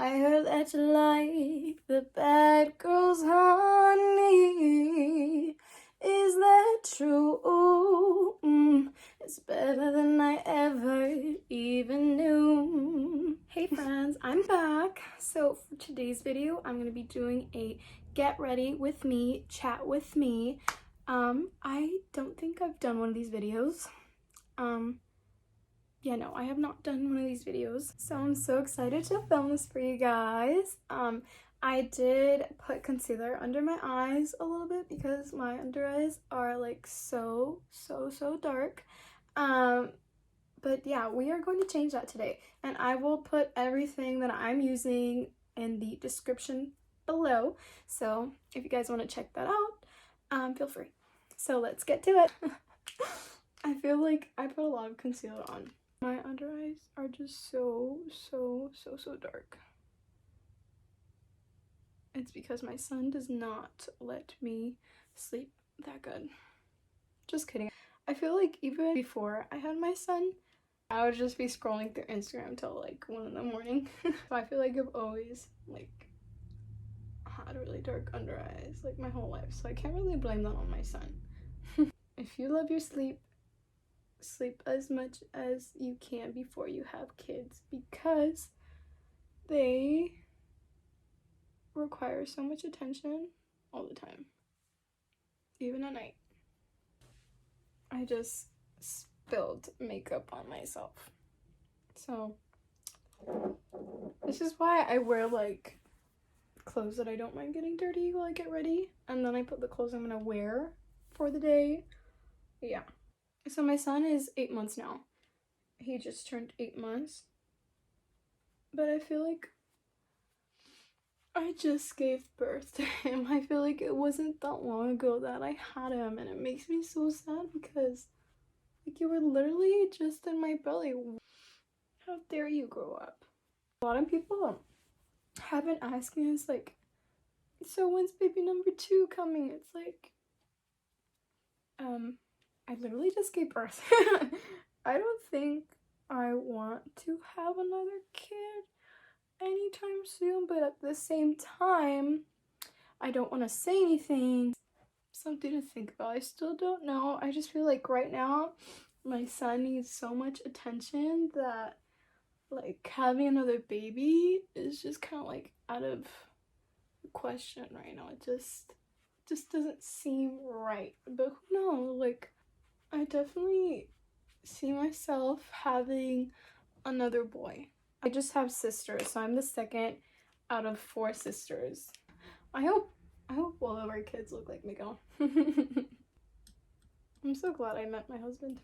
I heard that you like the bad girls, honey. Is that true? It's better than I ever even knew. Hey friends, I'm back. So for today's video, I'm going to be doing a get ready with me, chat with me. I don't think I've done one of these videos. Yeah, no, I have not done one of these videos, so I'm so excited to film this for you guys. I did put concealer under my eyes a little bit because my under eyes are like so dark. But yeah, we are going to change that today, and I will put everything that I'm using in the description below, so if you guys want to check that out, feel free. So let's get to it. I feel like I put a lot of concealer on. My under eyes are just so dark. It's because my son does not let me sleep that good. Just kidding. I feel like even before I had my son, I would just be scrolling through Instagram till like 1 in the morning. So I feel like I've always like had really dark under eyes like my whole life, so I can't really blame that on my son. If you love your sleep as much as you can before you have kids, because they require so much attention all the time, even at night. I just spilled makeup on myself, so this is why I wear like clothes that I don't mind getting dirty while I get ready, and then I put the clothes I'm gonna wear for the day. Yeah. So my son is 8 months now. He just turned 8 months. But I feel like I just gave birth to him. I feel like it wasn't that long ago that I had him, and it makes me so sad because like you were literally just in my belly. How dare you grow up? A lot of people have been asking us like, so when's baby number 2 coming? It's like, I literally just gave birth. I don't think I want to have another kid anytime soon, but at the same time, I don't want to say anything. Something to think about. I still don't know. I just feel like right now, my son needs so much attention that like having another baby is just kind of like out of the question right now. It just doesn't seem right. But who knows? Like, I definitely see myself having another boy. I just have sisters, so I'm the second out of 4 sisters. I hope all of our kids look like Miguel. I'm so glad I met my husband.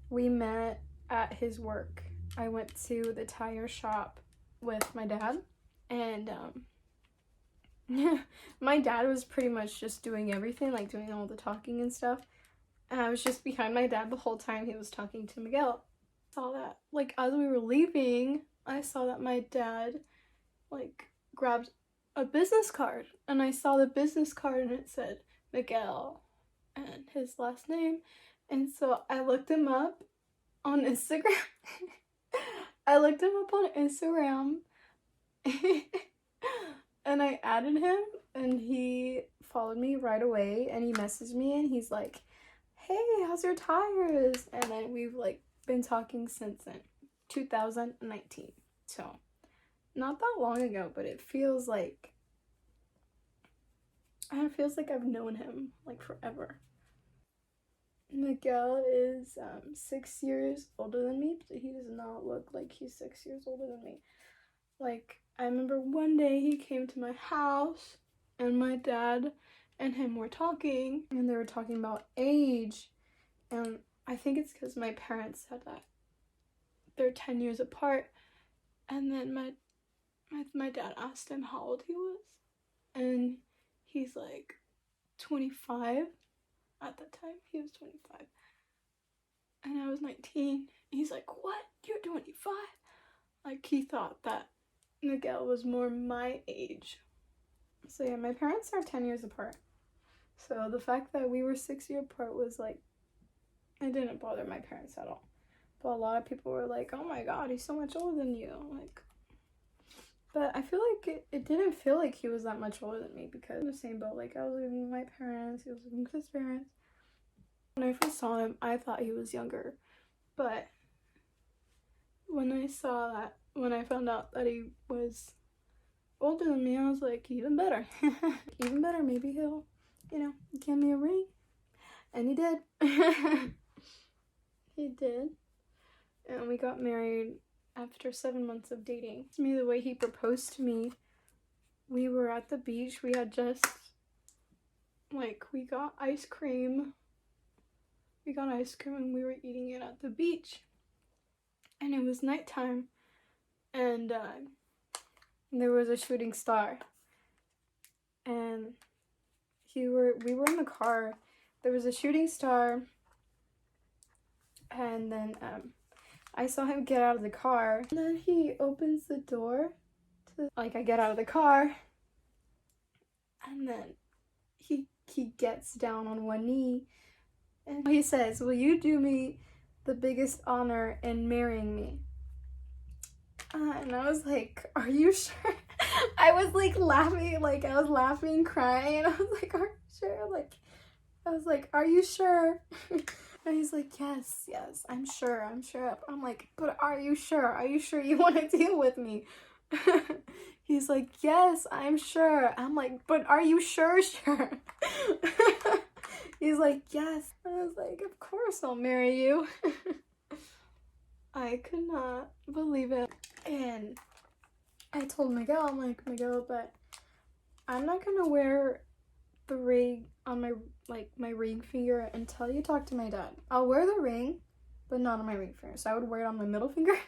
We met at his work. I went to the tire shop with my dad, and my dad was pretty much just doing everything, like doing all the talking and stuff. And I was just behind my dad the whole time he was talking to Miguel. I saw that, like, as we were leaving, I saw that my dad, like, grabbed a business card. And I saw the business card and it said Miguel and his last name. And so I looked him up on Instagram. And I added him, and he followed me right away, and he messaged me, and he's like, hey, how's your tires? And then we've like been talking since then, 2019. So not that long ago, but it feels like I've known him like forever. Miguel is 6 years older than me, but he does not look like he's 6 years older than me. Like, I remember one day he came to my house, and my dad and him were talking, and they were talking about age, and I think it's because my parents said that they're 10 years apart, and then my dad asked him how old he was, and he's like 25. At that time he was 25 and I was 19. He's like, what, you're 25? Like, he thought that Miguel was more my age. So yeah, my parents are 10 years apart, so the fact that we were 6 years apart was like, it didn't bother my parents at all. But a lot of people were like, oh my god, he's so much older than you. Like, But I feel like it didn't feel like he was that much older than me, because in the same boat. Like, I was living with my parents, he was living with his parents. When I first saw him, I thought he was younger. But when I found out that he was older than me, I was like, even better. Even better, maybe he'll, give me a ring. And he did. He did. And we got married after 7 months of dating. To me, the way he proposed to me, we were at the beach. We had just, we got ice cream. We got ice cream and we were eating it at the beach. And it was nighttime. And there was a shooting star. And we were in the car. There was a shooting star. And then I saw him get out of the car. And then he opens the door. I get out of the car. And then he gets down on one knee. And he says, "Will you do me the biggest honor in marrying me?" And I was like, "Are you sure?" I was laughing, I was laughing, crying, and I was like, "Are you sure?" I was like, "Are you sure?" And he's like, yes, I'm sure. I'm like, "But are you sure? Are you sure you want to deal with me?" He's like, "Yes, I'm sure." I'm like, "But are you sure?" He's like, "Yes." I was like, "Of course I'll marry you." I could not believe it. And I told Miguel, I'm like, "Miguel, but I'm not gonna wear the ring on my ring finger until you talk to my dad. I'll wear the ring, but not on my ring finger." So I would wear it on my middle finger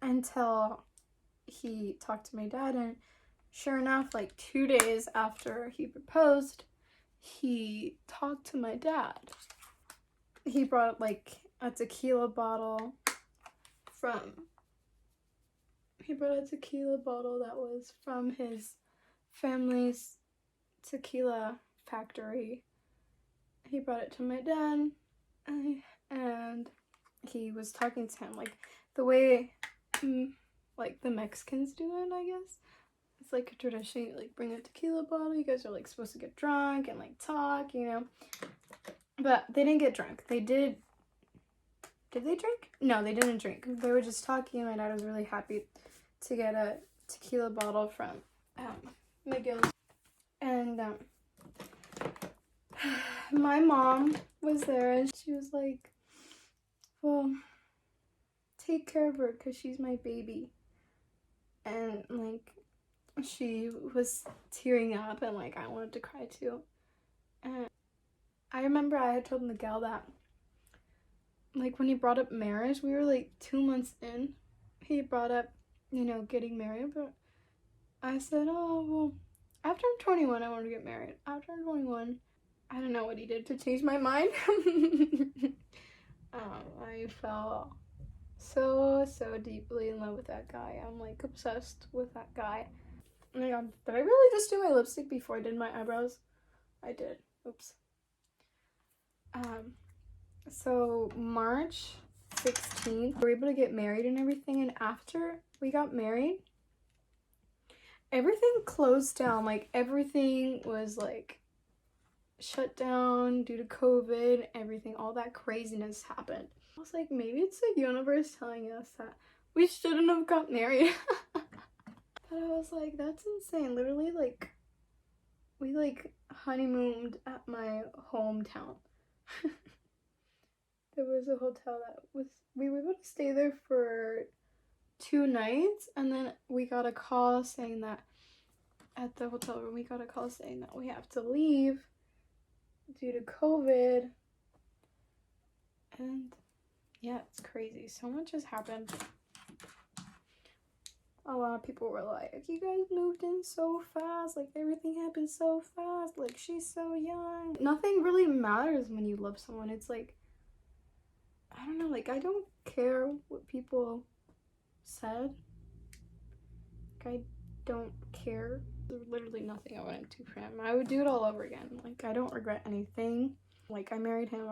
until he talked to my dad. And sure enough, 2 days after he proposed, he talked to my dad. He brought a tequila bottle that was from his family's tequila factory. He brought it to my dad, and he was talking to him the way the Mexicans do it, I guess. It's a tradition. You bring a tequila bottle. You guys are supposed to get drunk and talk, But they didn't get drunk. They did. Did they drink? No, they didn't drink. They were just talking. My dad was really happy to get a tequila bottle from Miguel's. And my mom was there, and she was like, "Well, take care of her because she's my baby." And she was tearing up, and I wanted to cry too. And I remember I had told Miguel that when he brought up marriage, we were 2 months in. He brought up, getting married, but I said, "Oh, well, after I'm 21, I want to get married. After I'm 21, I don't know what he did to change my mind." I fell so deeply in love with that guy. I'm obsessed with that guy. Oh my god, did I really just do my lipstick before I did my eyebrows? I did. Oops. So March 16th, we were able to get married and everything, and after we got married, everything closed down. Everything was shut down due to COVID, everything, all that craziness happened. I was like, maybe it's the universe telling us that we shouldn't have got married. But I was like, that's insane. Literally, we honeymooned at my hometown. There was a hotel we were able to stay there for 2 nights, and then we got a call saying that at the hotel room, we got a call saying that we have to leave due to COVID. And yeah, it's crazy. So much has happened. A lot of people were like, "You guys moved in so fast, everything happened so fast, she's so young." Nothing really matters when you love someone. It's I don't know, I don't care what people said. I don't care. There's literally nothing I wouldn't do for him. I would do it all over again. I don't regret anything. I married him.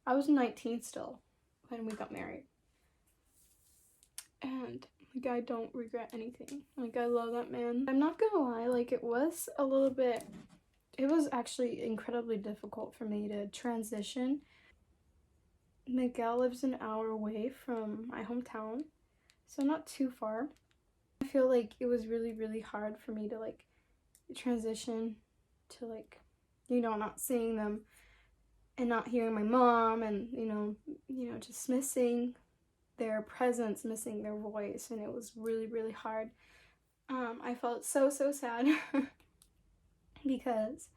I was 19 still when we got married. And Like, I don't regret anything. Like, I love that man. I'm not gonna lie, like, it was a little bit, it was actually incredibly difficult for me to transition. Miguel lives an hour away from my hometown, so not too far. I feel like it was really, really hard for me to, like, transition to, like, you know, not seeing them and not hearing my mom, and, you know, just missing their presence, missing their voice, and it was really, really hard. I felt so sad because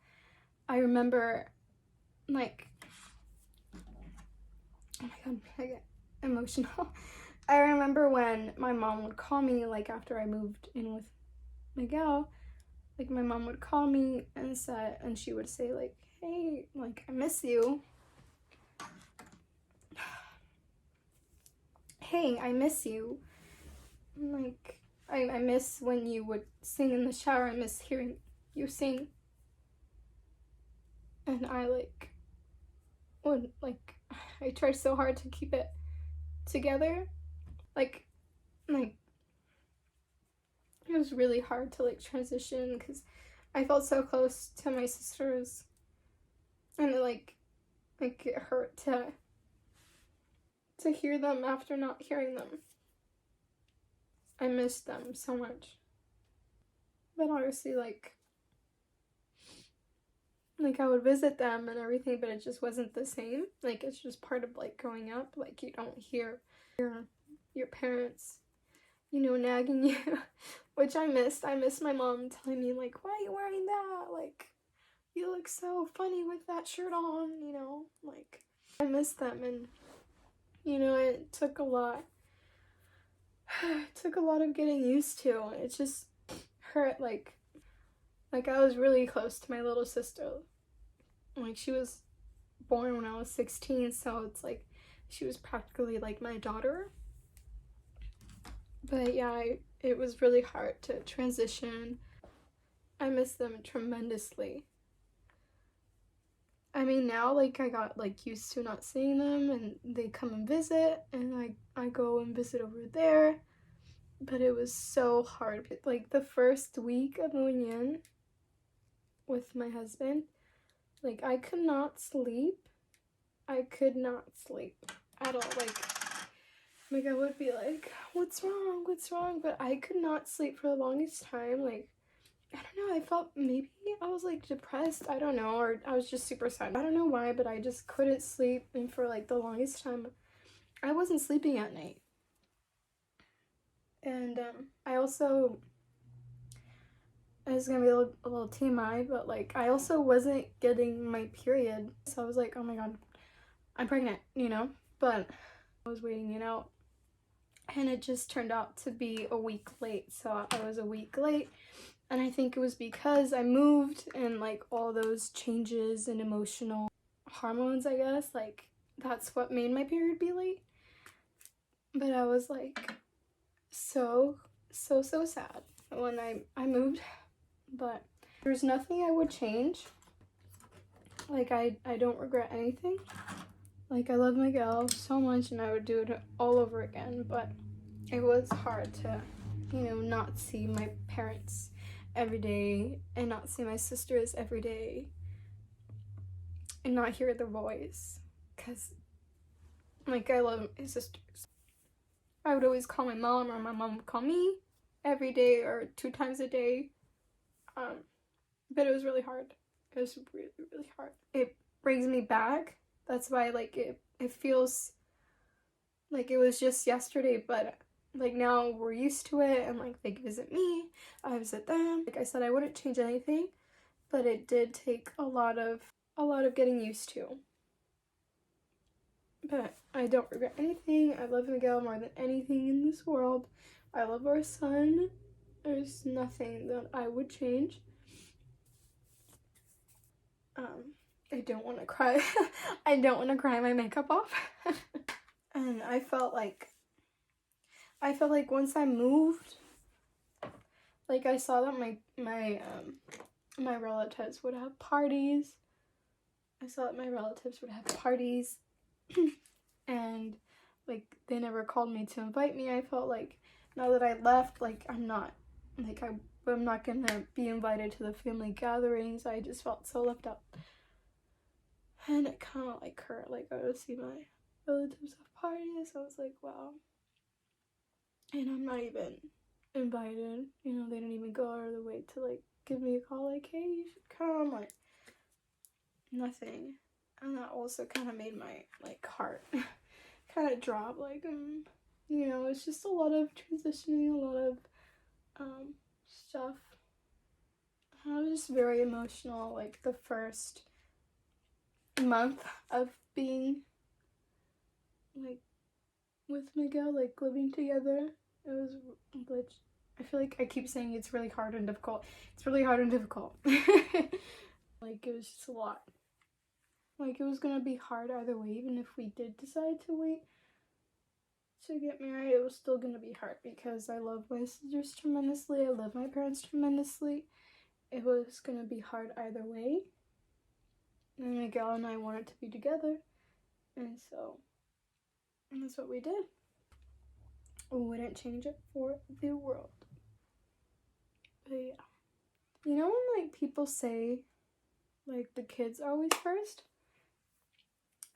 I remember, like, oh my god, I get emotional. I remember when my mom would call me, like, after I moved in with Miguel, like, my mom would call me and she would say, like, hey, like, I miss you. Hey, I miss you. Like, I miss when you would sing in the shower. I miss hearing you sing. And I, like, would, like, I tried so hard to keep it together. Like, it was really hard to, like, transition because I felt so close to my sisters. And it, like, it hurt to hear them after not hearing them. I missed them so much. But obviously, like I would visit them and everything, but it just wasn't the same. Like, it's just part of, like, growing up. Like, you don't hear your parents, you know, nagging you, which I missed. I missed my mom telling me, like, why are you wearing that? Like, you look so funny with that shirt on, you know? Like, I missed them, and, you know, it took a lot. It took a lot of getting used to. It just hurt, like I was really close to my little sister. Like, she was born when I was 16, so it's like she was practically like my daughter. But yeah, it was really hard to transition. I miss them tremendously. I mean, now, like, I got, like, used to not seeing them, and they come and visit, and I go and visit over there. But it was so hard. Like, the first week of moving in with my husband, like, I could not sleep. I could not sleep at all. Like I would be like, what's wrong? What's wrong? But I could not sleep for the longest time. Like, I don't know, I felt maybe I was, like, depressed, I don't know, or I was just super sad. I don't know why, but I just couldn't sleep, and for, like, the longest time, I wasn't sleeping at night. And, I also, it's gonna be a little TMI, but, like, I also wasn't getting my period, so I was like, oh my god, I'm pregnant, you know? But I was waiting it out, and it just turned out to be a week late, so I was a week late. And I think it was because I moved, and, like, all those changes in emotional hormones, I guess, like, that's what made my period be late. But I was, like, so sad when I moved. But there's nothing I would change. Like, I don't regret anything. Like, I love Miguel so much, and I would do it all over again. But it was hard to, you know, not see my parents every day, and not see my sisters every day, and not hear their voice, because, like, I love my sisters. I would always call my mom, or my mom would call me every day or 2 times a day. But it was really hard. It was really, really hard. It brings me back. That's why, like, it feels like it was just yesterday, but, like, now we're used to it, and, like, they visit me, I visit them. Like I said, I wouldn't change anything, but it did take a lot of getting used to. But I don't regret anything. I love Miguel more than anything in this world. I love our son. Theres nothing that I would change. I don't want to cry. I don't want to cry my makeup off. And I felt like once I moved, like, I saw that my relatives would have parties. And, like, they never called me to invite me. I felt like now that I left, like, I'm not gonna be invited to the family gatherings. I just felt so left out. And it kind of like hurt. Like, I would see my relatives have parties. I was like, wow. And I'm not even invited. You know, they didn't even go out of the way to like give me a call like, hey, you should come. Like, nothing. And that also kind of made my like heart kind of drop. Like, you know, it's just a lot of transitioning, a lot of stuff. I was just very emotional. Like, the first month of being like with Miguel, like living together, it was like, I feel like I keep saying it's really hard and difficult. It's really hard and difficult. Like, it was just a lot. Like, it was gonna be hard either way. Even if we did decide to wait to get married, it was still gonna be hard because I love my sisters tremendously. I love my parents tremendously. It was gonna be hard either way. And Miguel and I wanted to be together, and so that's what we did. We wouldn't change it for the world. But yeah. You know when like people say like the kids are always first?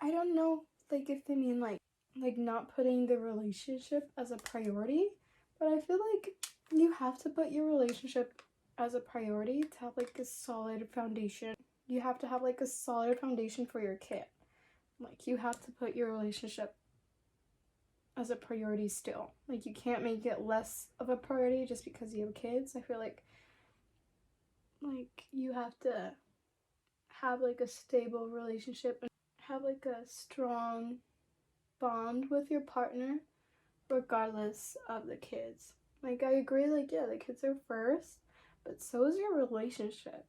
I don't know like if they mean like not putting the relationship as a priority, but I feel like you have to put your relationship as a priority to have like a solid foundation. You have to have like a solid foundation for your kid. Like, you have to put your relationship as a priority still. Like, you can't make it less of a priority just because you have kids. I feel like you have to have like a stable relationship and have like a strong bond with your partner regardless of the kids. Like, I agree, like, yeah, the kids are first, but so is your relationship.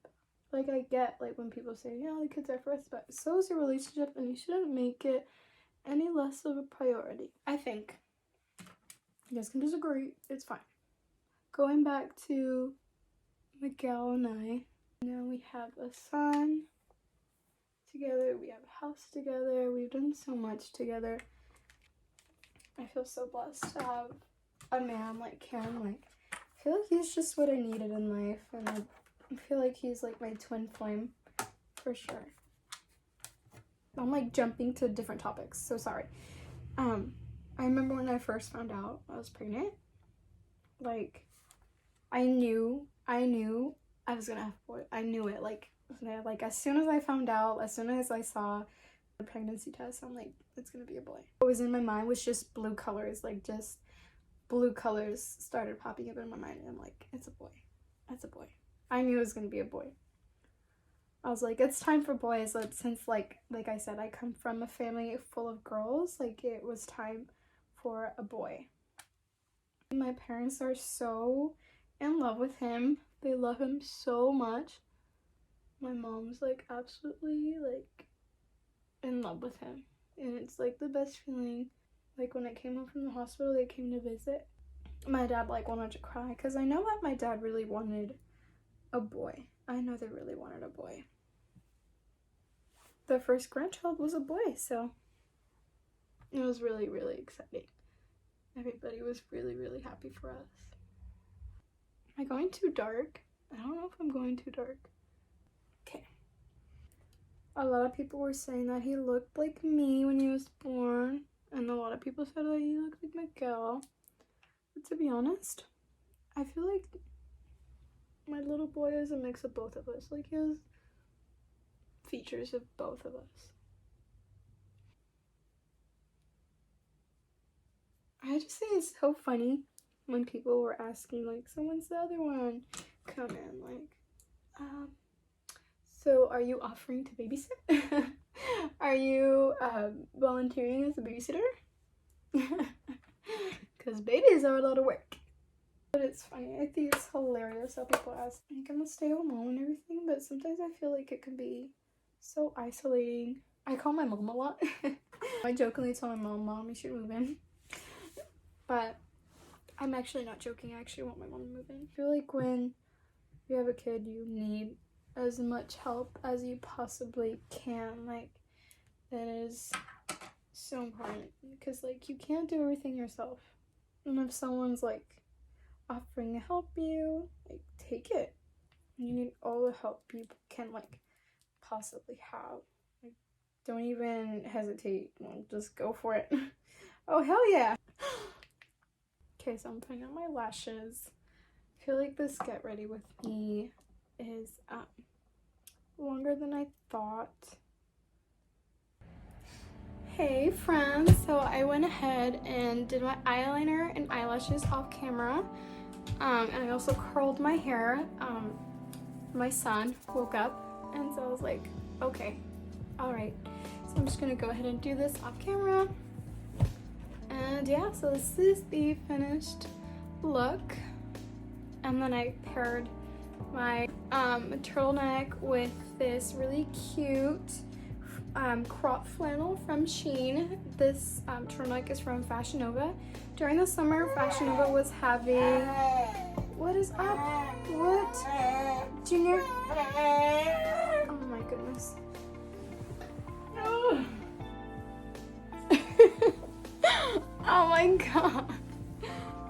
Like, I get like when people say, yeah, the kids are first, but so is your relationship, and you shouldn't make it any less of a priority, I think. You guys can disagree, it's fine. Going back to Miguel and I, now we have a son together, we have a house together, we've done so much together. I feel so blessed to have a man like him. Like, I feel like he's just what I needed in life, and I feel like he's like my twin flame for sure. I'm like jumping to different topics, so sorry. I remember when I first found out I was pregnant, like, I knew I was gonna have a boy. I knew it. Like as soon as I found out, as soon as I saw the pregnancy test, I'm like, it's gonna be a boy. What was in my mind was just blue colors, like just blue colors started popping up in my mind, and I'm like, it's a boy. It's a boy. I knew it was gonna be a boy. I was like, it's time for boys. Like, since like I said, I come from a family full of girls, like, it was time for a boy. My parents are so in love with him. They love him so much. My mom's like absolutely like in love with him, and it's like the best feeling. Like, when I came home from the hospital, they came to visit. My dad like wanted to cry because I know that my dad really wanted a boy. I know they really wanted a boy. The first grandchild was a boy, so it was really, really exciting. Everybody was really, really happy for us. Am I going too dark? I don't know if I'm going too dark. Okay. A lot of people were saying that he looked like me when he was born, and a lot of people said that he looked like Miguel. But to be honest, I feel like my little boy is a mix of both of us. Like, he has features of both of us. I just think it's so funny when people were asking, like, so when's the other one come in? Like, so are you offering to babysit? Are you volunteering as a babysitter? Because babies are a lot of work. But it's funny. I think it's hilarious how people ask, like, I'm a stay-at-home mom and everything, but sometimes I feel like it can be so isolating. I call my mom a lot. I jokingly tell my mom, you should move in. But I'm actually not joking. I actually want my mom to move in. I feel like when you have a kid, you need as much help as you possibly can. Like, that is so important, because like, you can't do everything yourself. And if someone's like offering to help you, like, take it. You need all the help you can, like, possibly have. Like, don't even hesitate. Just go for it. Oh, hell yeah. Okay, so I'm putting on my lashes. I feel like this get ready with me is longer than I thought. Hey friends, so I went ahead and did my eyeliner and eyelashes off camera, and I also curled my hair. My son woke up, and so I was like, okay, all right, so I'm just gonna go ahead and do this off camera. And yeah, so this is the finished look. And then I paired my turtleneck with this really cute crop flannel from Shein. This turtleneck is from Fashion Nova. During the summer, Fashion Nova was having... What is up? What? Junior? Oh my goodness. Oh my god.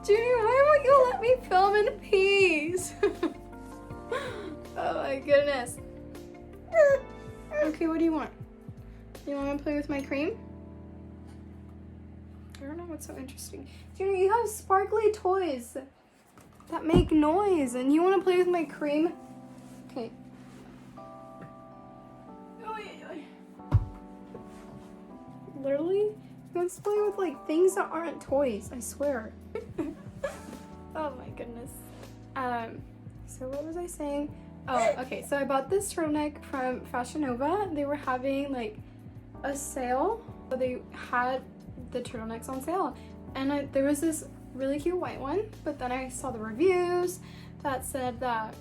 Junior, why won't you let me film in peace? Oh my goodness. Okay, what do you want? You want to play with my cream? I don't know what's so interesting. Junior, you have sparkly toys that make noise, and you want to play with my cream? Okay. Literally, you want to play with like things that aren't toys, I swear. Oh my goodness. So what was I saying? Oh, okay, so I bought this turtleneck from Fashion Nova. They were having like a sale. So they had the turtlenecks on sale, and there was this really cute white one, but then I saw the reviews that said that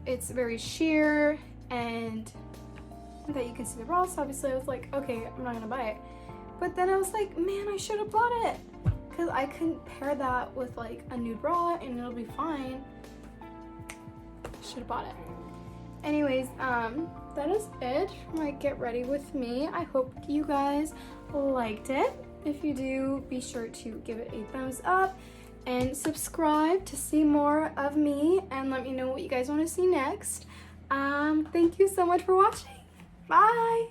it's very sheer and that you can see the bra. So obviously I was like, okay, I'm not gonna buy it. But then I was like, man, I should have bought it, because I couldn't pair that with like a nude bra and it'll be fine. Should have bought it. Anyways, that is it for my get ready with me. I hope you guys liked it. If you do, be sure to give it a thumbs up and subscribe to see more of me, and let me know what you guys want to see next. Thank you so much for watching. Bye.